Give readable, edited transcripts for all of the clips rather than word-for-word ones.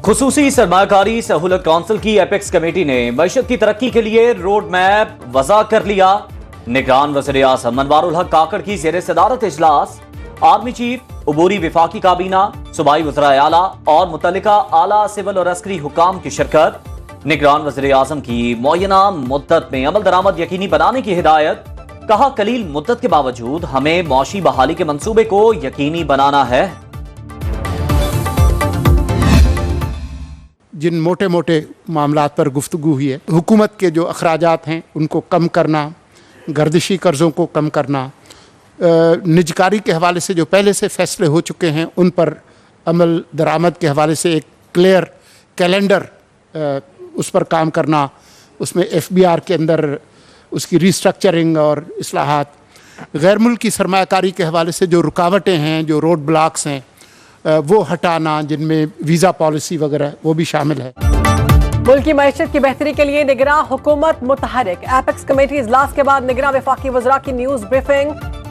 खुसूसी सरमाकारी सहूलत काउंसिल की apex committee ने मईशत की तरक्की के लिए रोड मैप वज़ा कर लिया। निगरान वज़ीर आज़म अनवारुल हक काकड़ की ज़ेर सदारत इजलास, आर्मी चीफ, अबूरी विफाकी काबीना, सूबाई वज़राए आला और मुतल्लिका आला सिविल और अस्करी हुकाम की शिरकत। निगरान वज़ीर आज़म की मुअय्यना मुद्दत में अमल दरामद यकीनी बनाने की हिदायत। कहा, कलील मुद्दत के बावजूद हमें मौशी बहाली के मंसूबे को यकीनी बनाना है। जिन मोटे मोटे मामलात पर गुफ्तगू हुई है, हुकूमत के जो अखराजात हैं उनको कम करना, गर्दिशी कर्ज़ों को कम करना, निजकारी के हवाले से जो पहले से फैसले हो चुके हैं उन पर अमल दरामद के हवाले से एक क्लियर कैलेंडर उस पर काम करना, उसमें FBR के अंदर उसकी रिस्ट्रक्चरिंग और इस्लाहात, गैर मुल्की सरमायाकारी के हवाले से जो रुकावटें हैं, जो रोड ब्लॉक्स हैं वो हटाना, जिनमें वीज़ा पॉलिसी वगैरह वो भी शामिल है। मुल्क की मईशत की बेहतरी के लिए निगरान हुकूमत मुतहरिक। एपेक्स कमेटी इजलास के बाद निगरान वफाकी वज़रा की न्यूज़ ब्रीफिंग।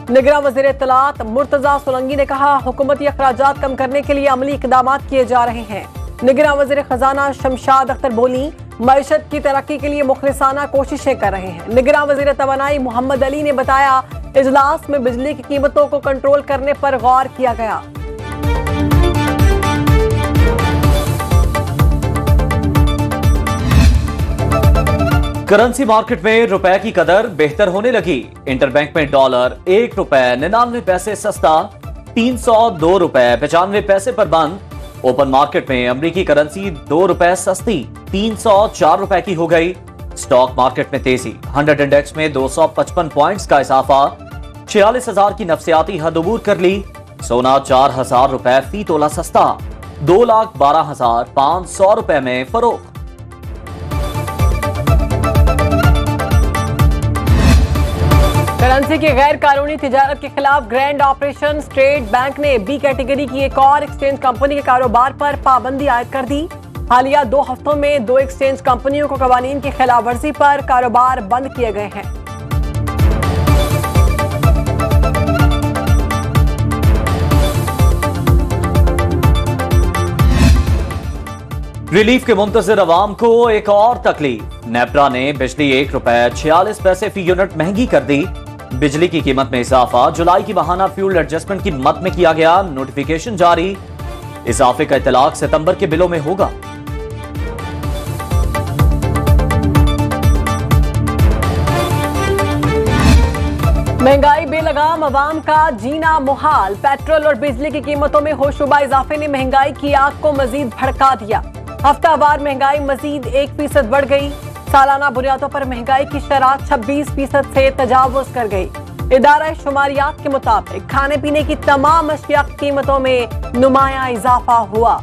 निगरान वज़ीर इत्तलात मुर्तज़ा सोलंकी ने कहा, हुकूमती अखराजात कम करने के लिए अमली इक़दाम किए जा रहे हैं। निगरान वज़ीर खजाना शमशाद अख्तर बोली, मईशत की तरक्की के लिए मुखलिसाना कोशिशें कर रहे हैं। निगरान वज़ीर तवानाई मोहम्मद अली ने बताया, इजलास में बिजली की कीमतों को कंट्रोल करने पर गौर किया गया। करेंसी मार्केट में रुपए की कदर बेहतर होने लगी। इंटरबैंक में डॉलर ₹1.99 सस्ता, 302 रुपए 95 पैसे पर बंद। ओपन मार्केट में अमरीकी करेंसी ₹2 सस्ती 304 रुपए की हो गई। स्टॉक मार्केट में तेजी, 100 इंडेक्स में 255 पॉइंट्स का इजाफा, 46,000 की नफसियाती हद अबूर कर ली। सोना 4,000 रुपए फी तोला सस्ता, 2,12,500 रुपए में फरोख्त। करेंसी की गैर कानूनी तिजारत के खिलाफ ग्रैंड ऑपरेशन। स्टेट बैंक ने बी कैटेगरी की एक और एक्सचेंज कंपनी के कारोबार पर पाबंदी आयद कर दी। हालिया 2 हफ्तों में 2 एक्सचेंज कंपनियों को कवानीन की खिलाफ वर्जी पर कारोबार बंद किए गए हैं। रिलीफ के मुंतजिर अवाम को एक और तकलीफ। नेपरा ने बिजली ₹1.46 फी यूनिट महंगी कर दी। बिजली की कीमत में इजाफा जुलाई की माहाना फ्यूल एडजस्टमेंट की मद में किया गया। नोटिफिकेशन जारी, इजाफे का इतलाक सितंबर के बिलों में होगा। महंगाई बेलगाम, अवाम का जीना मुहाल। पेट्रोल और बिजली की कीमतों में होशरुबा इजाफे ने महंगाई की आग को मजीद भड़का दिया। हफ्तावार महंगाई मजीद 1% बढ़ गई। सालाना बुनियादों पर महंगाई की शरह 26% से तजावुज कर गई। इदारा शुमारियात के मुताबिक खाने पीने की तमाम अशिया की कीमतों में नुमाया इजाफा हुआ।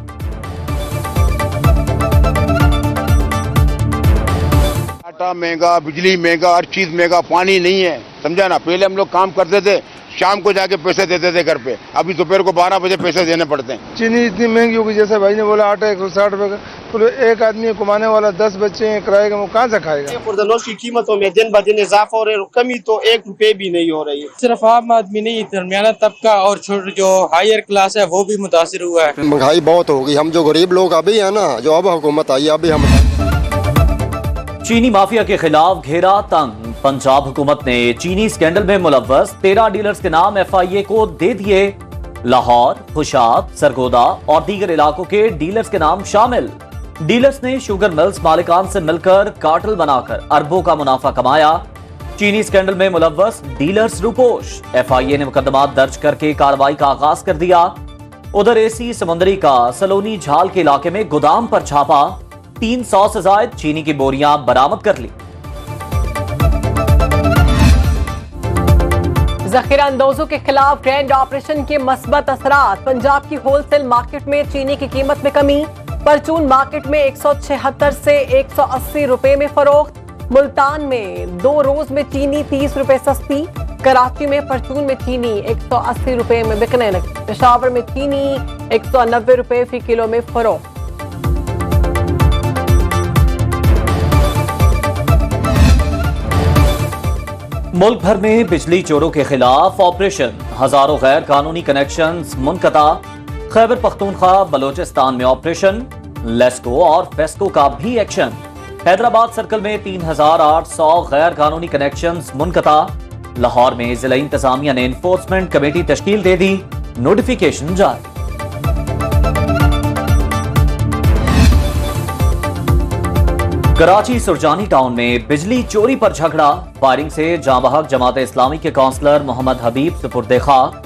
आटा महंगा, बिजली महंगा, हर चीज महंगा, पानी नहीं है, समझा ना। पहले हम लोग काम करते थे, शाम को जाके पैसे देते थे घर पे, अभी दोपहर को 12 बजे पैसे देने पड़ते हैं। चीनी इतनी महंगी होगी, जैसे भाई ने बोला आटा 160 रुपए का, तो एक आदमी कमाने वाला 10 बच्चे हैं, किराए का वो कहाँ से खाएगा। खुर्दनोश की कीमतों में दिन ब दिन इजाफा हो रहा है, कमी तो ₹1 भी नहीं हो रही है। सिर्फ आम आदमी नहीं, दरमियाना तबका और जो हायर क्लास है वो भी मुतासिर हुआ है। महंगाई बहुत होगी, हम जो गरीब लोग अभी है ना, जो अब हुकूमत आई अभी हम। चीनी माफिया के खिलाफ घेरा तंग। पंजाब हुकूमत ने चीनी स्कैंडल में मुलव्वस 13 डीलर्स के नाम FIA को दे दिए। लाहौर, खुशाब, सरगोदा और दीगर इलाकों के डीलर्स के नाम शामिल। डीलर्स ने शुगर मिल्स मालिकान से मिलकर कार्टेल बनाकर अरबों का मुनाफा कमाया। चीनी स्कैंडल में मुलव्वस डीलर्स रूपोश। FIA ने मुकदमा दर्ज करके कार्रवाई का आगाज कर दिया। उधर AC समुंदरी का सलोनी झाल के इलाके में गोदाम पर छापा, 300 से ज्यादा चीनी की बोरियां बरामद कर ली। जखीरा अंदोजों के खिलाफ ग्रैंड ऑपरेशन के मस्बत असरात। पंजाब की होलसेल मार्केट में चीनी की कीमत में कमी। परचून मार्केट में 176 से 180 रुपए में फरोख्त। मुल्तान में 2 रोज में चीनी 30 रुपए सस्ती। कराची में परचून में चीनी 180 रुपए में बिकने लगी। पेशावर में चीनी 190 रुपए फी किलो में फरोख्त। मुल्क भर में बिजली चोरों के खिलाफ ऑपरेशन। हजारों गैर कानूनी कनेक्शंस मुनक़ता। खैबर पख्तूनख्वा बलोचिस्तान में ऑपरेशन। लेस्को और फेस्को का भी एक्शन। हैदराबाद सर्कल में 3,800 गैर कानूनी कनेक्शंस मुनक़ता। लाहौर में जिला इंतजामिया ने एनफोर्समेंट कमेटी तश्कील दे दी, नोटिफिकेशन जारी। कराची सुरजानी टाउन में बिजली चोरी पर झगड़ा, फायरिंग से जाँ बहक जमात इस्लामी के काउंसलर मोहम्मद हबीब सुपुर्दे खाक।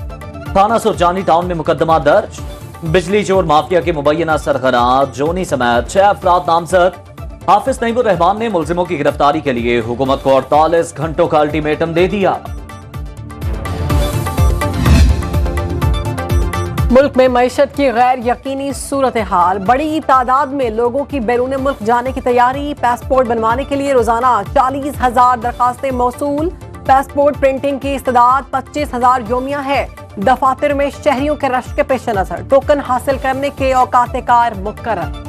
थाना सुरजानी टाउन में मुकदमा दर्ज। बिजली चोर माफिया के मुबैना सरगना जोनी समेत 6 अफराद नामजद। हाफिज नईमुर रहमान ने मुलजिमों की गिरफ्तारी के लिए हुकूमत को 48 घंटों का अल्टीमेटम दे दिया। मुल्क में मईशत की गैर यकीनी सूरत हाल, बड़ी तादाद में लोगों की बैरून मुल्क जाने की तैयारी। पासपोर्ट बनवाने के लिए रोजाना 40,000 दरखास्तें मौसूल। पासपोर्ट प्रिंटिंग की इस्तेदाद 25,000 योमिया है। दफातर में शहरियों के रश के पेश नजर टोकन हासिल करने के औकात कार मुकर्रर।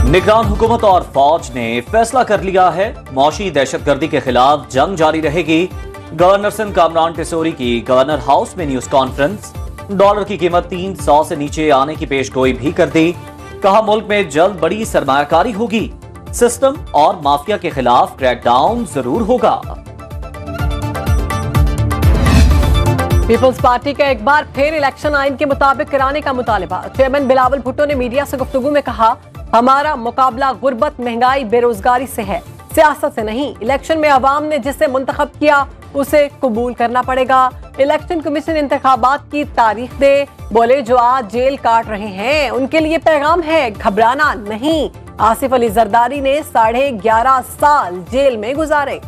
निगरान हुकूमत और फौज ने फैसला कर लिया है, मौशी दहशतगर्दी के खिलाफ जंग जारी रहेगी। गवर्नर सिंध कामरान टिसोरी की गवर्नर हाउस में न्यूज कॉन्फ्रेंस। डॉलर की कीमत 300 से नीचे आने की पेशगोई भी कर दी। कहा मुल्क में जल्द बड़ी सरमायाकारी होगी, सिस्टम और माफिया के खिलाफ क्रैकडाउन जरूर होगा। पीपल्स पार्टी का एक बार फिर इलेक्शन आइन के मुताबिक कराने का मुतालबा। चेयरमैन बिलावल भुट्टो ने मीडिया से गुफ्तगू में कहा, हमारा मुकाबला गुर्बत, महंगाई, बेरोजगारी से है, सियासत से नहीं। इलेक्शन में अवाम ने जिसे मुंतखब किया उसे कबूल करना पड़ेगा। इलेक्शन कमीशन इंतखाबात की तारीख दे। बोले जो आज जेल काट रहे हैं उनके लिए पैगाम है, घबराना नहीं। आसिफ अली जरदारी ने 11.5 साल जेल में गुजारे।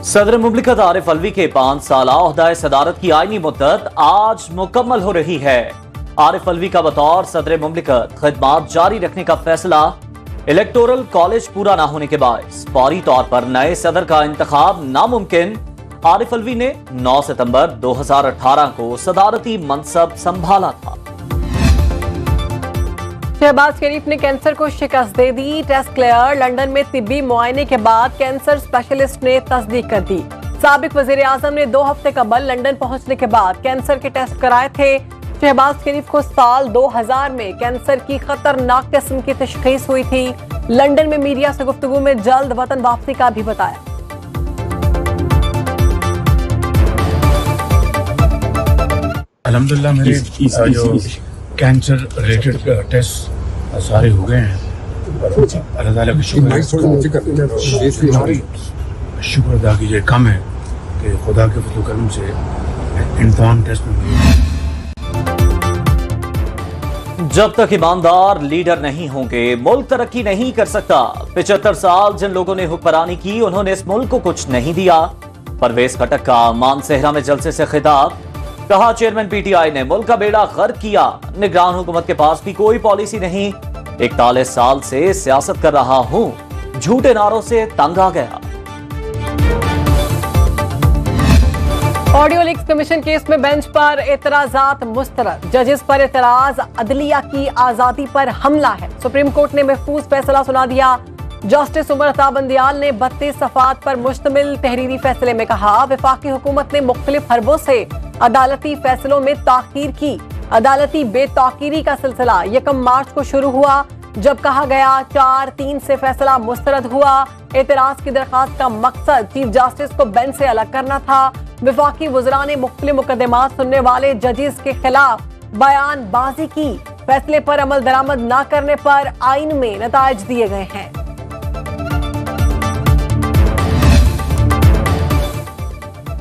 सदर मुमलिकत आरिफ अलवी के 5 साला ओहदा सदारत की आईनी मुद्दत आज मुकम्मल हो रही है। आरिफ अलवी का बतौर सदर मुमलिकत खिदमात जारी रखने का फैसला। इलेक्टोरल कॉलेज पूरा न होने के बायस फौरी तौर पर नए सदर का इंतखाब नामुमकिन। आरिफ अलवी ने 9 सितंबर 2018 को सदारती मनसब संभाला था। शहबाज शरीफ ने कैंसर को शिकस्त दे दी, टेस्ट क्लियर। लंदन में तिब्बी मुआयने के बाद कैंसर स्पेशलिस्ट ने तस्दीक कर दी। साबिक वजीर आजम ने 2 हफ्ते कबल लंदन पहुंचने के बाद कैंसर के टेस्ट कराए थे। शहबाज शरीफ को साल 2000 में कैंसर की खतरनाक किस्म की तशखीस हुई थी। लंदन में मीडिया से गुफ्तगू में जल्द वतन वापसी का भी बताया। अल्हम्दुलिल्लाह मेरे जो कैंसर रिलेटेड टेस्ट सारे हो गए हैं। अल्लाह ताला का शुक्र अदा कीजिए। कम है कि खुदा के फजल करम से इन तमाम टेस्ट में जब तक ईमानदार लीडर नहीं होंगे मुल्क तरक्की नहीं कर सकता। 75 साल जिन लोगों ने हुक्मरानी की उन्होंने इस मुल्क को कुछ नहीं दिया। परवेज खटक का मानसेहरा में जलसे से खिताब। कहा चेयरमैन पीटीआई ने मुल्क का बेड़ा गर्क किया। निगरान हुकूमत के पास भी कोई पॉलिसी नहीं। 41 साल से सियासत कर रहा हूं, झूठे नारों से तंग आ गया। ऑडियो लीक्स कमीशन केस में बेंच पर एतराजात मुस्तरद। जजेस पर एतराज, अदलिया की आजादी पर हमला है। सुप्रीम कोर्ट ने महफूज फैसला सुना दिया। जस्टिस उमर अता बंदियाल ने 32 सफ़ात पर मुश्तमिल तहरीरी फैसले में कहा, वफाकी हुकूमत ने मुख्तलिफ हरबों से अदालती फैसलों में ताखीर की। अदालती बेताकीरी का सिलसिला 1 मार्च को शुरू हुआ, जब कहा गया 4-3 से फैसला मुस्तरद हुआ। एतराज की दरखास्त का मकसद चीफ जस्टिस को बेंच से अलग करना था। वफाकी वज़रा ने मुख्तलिफ मुकदमात सुनने वाले जजेस के खिलाफ बयानबाजी की। फैसले पर अमल दरामद न करने पर आइन में नताइज दिए गए हैं।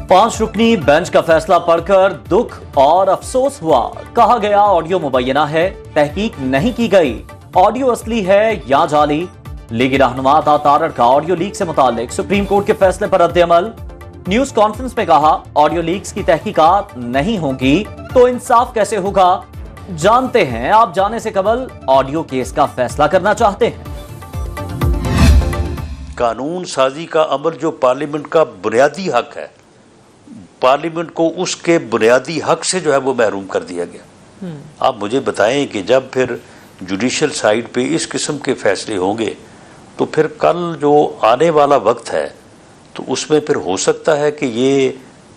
पांच रुकनी बेंच का फैसला पढ़कर दुख और अफसोस हुआ। कहा गया ऑडियो मुबैना है, तहकीक नहीं की गई। ऑडियो असली है या जाली। लीगी रहनुमा अता तारड़ का ऑडियो लीक से मुतालिक सुप्रीम कोर्ट के फैसले पर रद्द-ए-अमल। न्यूज कॉन्फ्रेंस में कहा ऑडियो लीक्स की तहकीकात नहीं होगी तो इंसाफ कैसे होगा। जानते हैं आप जाने से कबल ऑडियो केस का फैसला करना चाहते हैं। कानून साजी का अमल जो पार्लियामेंट का बुनियादी हक है, पार्लियामेंट को उसके बुनियादी हक से जो है वो महरूम कर दिया गया। आप मुझे बताएं कि जब फिर जुडिशल साइड पे इस किस्म के फैसले होंगे तो फिर कल जो आने वाला वक्त है तो उसमें फिर हो सकता है कि ये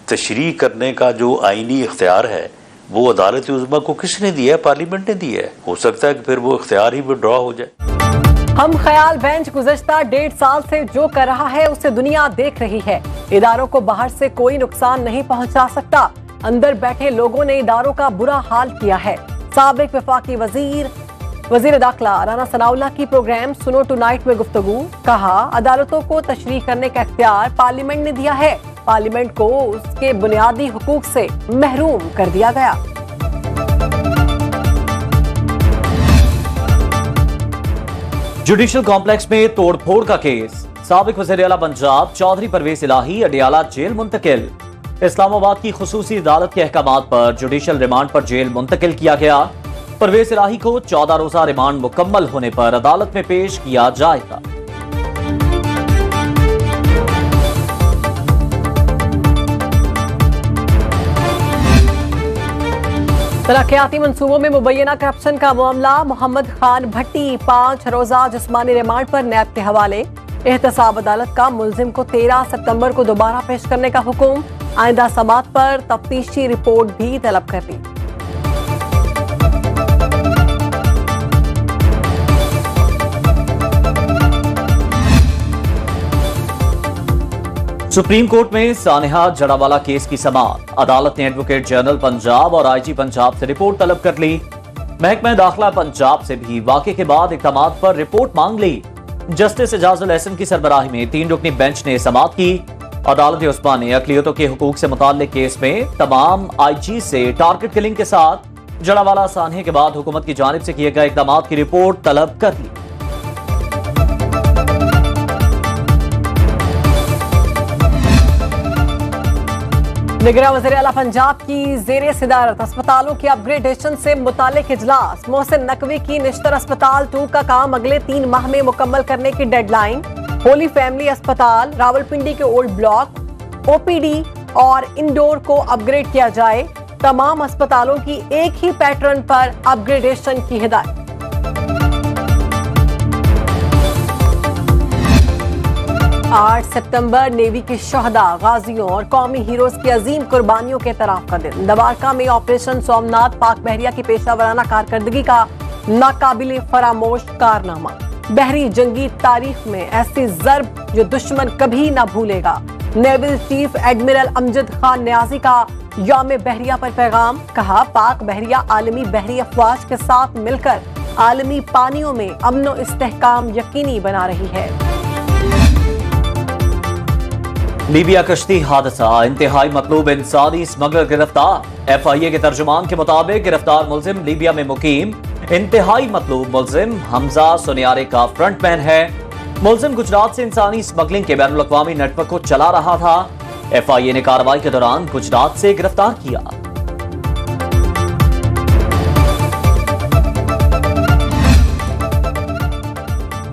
तशरीह करने का जो आईनी इख्तियार है वो अदालत उज़्मा को किसने दिया है? पार्लियामेंट ने दिया है। हो सकता है कि फिर वो इख्तियार ही विड्रॉ हो जाए। हम ख्याल बेंच गुज़श्ता 1.5 साल से जो कर रहा है उसे दुनिया देख रही है। इदारों को बाहर से कोई नुकसान नहीं पहुंचा सकता। अंदर बैठे लोगों ने इदारों का बुरा हाल किया है। साबिक वफाकी वजीर दाखिला राना सनाउल्लाह की प्रोग्राम सुनो टुनाइट में गुफ्तगू। कहा, अदालतों को तशरीह करने का इख्तियार पार्लियामेंट ने दिया है। पार्लियामेंट को उसके बुनियादी हुकूक से महरूम कर दिया गया। जुडिशल कॉम्प्लेक्स में तोड़फोड़ का केस। साबिक वज़ीर आला पंजाब चौधरी परवेज इलाही अडियाला जेल मुंतकिल। इस्लामाबाद की खुसूसी अदालत के अहकामात पर जुडिशल रिमांड पर जेल मुंतकिल किया गया। परवेज इलाही को 14 रोजा रिमांड मुकम्मल होने पर अदालत में पेश किया जाएगा। तरक्याती मंसूबों में मुबैना करप्शन का मामला। मोहम्मद खान भट्टी 5 रोजा जिस्मानी रिमांड पर नैब के हवाले। एहतसाब अदालत का मुल्जिम को 13 सितंबर को दोबारा पेश करने का हुक्म। आइंदा समात पर तफ्तीशी रिपोर्ट भी तलब कर ली। सुप्रीम कोर्ट में सानेहा जड़ावाला केस की समाअत। अदालत ने एडवोकेट जनरल पंजाब और आईजी पंजाब से रिपोर्ट तलब कर ली। महकमा दाखिला पंजाब से भी वाक़े के बाद इक़दामात पर रिपोर्ट मांग ली। जस्टिस एजाजुल एहसन की सरबराही में 3 रुकनी बेंच ने समाअत की। अदालत उस्मा ने अक़लियतों के हुकूक से मुताल्लिक केस में तमाम आईजी से टारगेट किलिंग के साथ जड़ावाला सानहे के बाद हुकूमत की जानिब से किए गए इक़दामात की रिपोर्ट तलब कर ली। निगरान वज़ीर आला पंजाब की ज़ेरे सदारत अस्पतालों की अपग्रेडेशन से मुतालिक इजलास। मोहसिन नकवी की निश्तर अस्पताल 2 का काम अगले 3 माह में मुकम्मल करने की डेडलाइन। होली फैमिली अस्पताल रावलपिंडी के ओल्ड ब्लॉक ओपीडी और इंडोर को अपग्रेड किया जाए। तमाम अस्पतालों की एक ही पैटर्न पर अपग्रेडेशन की हिदायत। 8 सितंबर नेवी के शहदा, गाजियों और कौमी हीरोज की अजीम कुर्बानियों के तराफ का दिन। दवारका में ऑपरेशन सोमनाथ पाक बहरिया की पेशावराना कारकर्दगी का नाकाबिले फरामोश कारनामा। बहरी जंगी तारीख में ऐसी ज़र्ब जो दुश्मन कभी ना भूलेगा। Naval chief admiral Amjad Khan Niazi का यौम बहरिया पर पैगाम। कहा, पाक बहरिया आलमी बहरी अफवाज के साथ मिलकर आलमी पानियों में अमन व इस्तेहकाम यकीनी बना रही है। लीबिया कश्ती हादसा, इंतहाई मतलूब इंसानी स्मगलर गिरफ्तार। FIA के तर्जुमान के मुताबिक गिरफ्तार मुल्जिम लीबिया में मुकीम इंतहाई मतलूब मुल्जिम हमजा सुनियारे का फ्रंटमैन है। मुल्जिम गुजरात से इंसानी स्मगलिंग के बैनुल अक़वामी नेटवर्क को चला रहा था। FIA ने कार्रवाई के दौरान गुजरात से गिरफ्तार किया।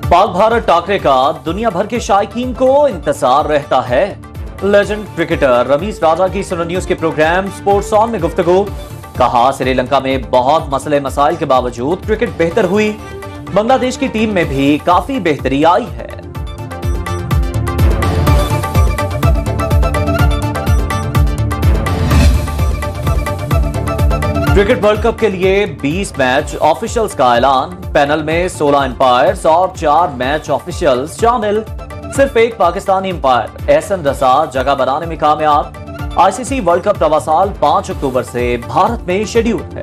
पाक भारत टाकरे का दुनिया भर के शायकीन को इंतजार रहता है। लेजेंड क्रिकेटर रमीज राजा की सुनो न्यूज के प्रोग्राम स्पोर्ट्स ऑन में गुफ्तगू। कहा, श्रीलंका में बहुत मसले मसाइल के बावजूद क्रिकेट बेहतर हुई। बांग्लादेश की टीम में भी काफी बेहतरी आई है। क्रिकेट वर्ल्ड कप के लिए 20 मैच ऑफिशियल्स का ऐलान। पैनल में 16 एम्पायर्स और 4 मैच ऑफिशियल्स शामिल। सिर्फ एक पाकिस्तानी एम्पायर एहसन रजा जगह बनाने में कामयाब। ICC वर्ल्ड कप रवा साल 5 अक्टूबर से भारत में शेड्यूल है।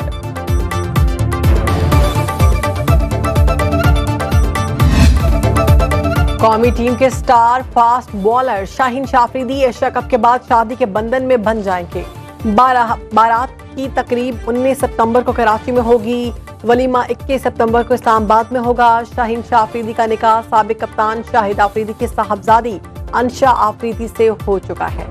कौमी टीम के star fast bowler Shaheen Shah Afridi Asia cup के बाद शादी के बंधन में बंध जाएंगे। बारात की तकरीब 19 सितंबर को कराची में होगी। वलीमा 21 सितंबर को इस्लामाबाद में होगा। शाहीन शाफरीदी का निकाह साबिक कप्तान शाहिद आफरीदी की साहबजादी अंशा आफरीदी से हो चुका है।